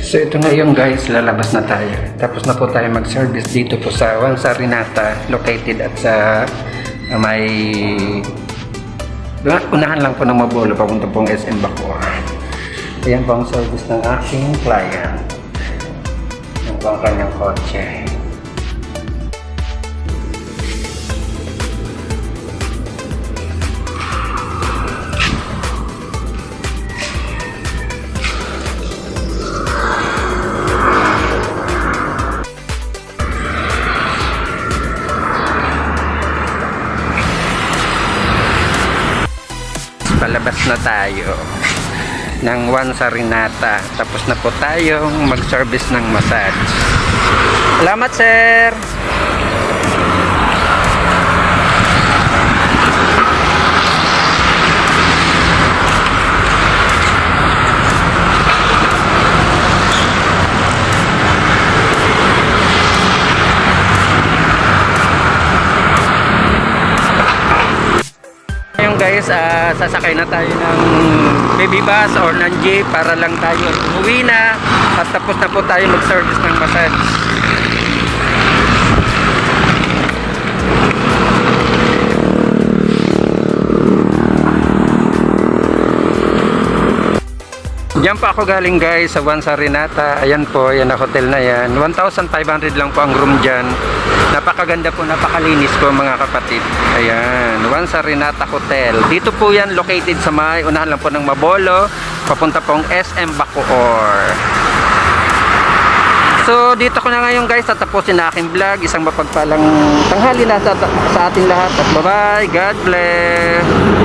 So ito ngayon guys, lalabas na tayo. Tapos na po tayo mag-service dito po sa Wansa Rinata, located at sa may unahan lang po ng Mabolo, papunta pong SM Bacoor. Ayan po ang service ng aking client. Yan po ang kanyang kotse. Palabas na tayo ng Wansa Rinata. Tapos na po tayong mag-service ng massage. Salamat, sir! Guys, sasakay na tayo ng baby bus or ng jeep para lang tayo umuwi na at tapos na po tayo mag-service ng massage. Diyan pa ako galing guys sa Wansa Rinata. Ayan po, yan na hotel na yan. 1,500 lang po ang room dyan. Napakaganda po, napakalinis po mga kapatid. Ayan, Wansa Rinata Hotel. Dito po yan located sa may unahan lang po ng Mabolo, papunta pong SM Bacoor. So dito ko na ngayon guys tatapusin na aking vlog. Isang mapagpalang tanghali na sa ating lahat. At bye bye, God bless.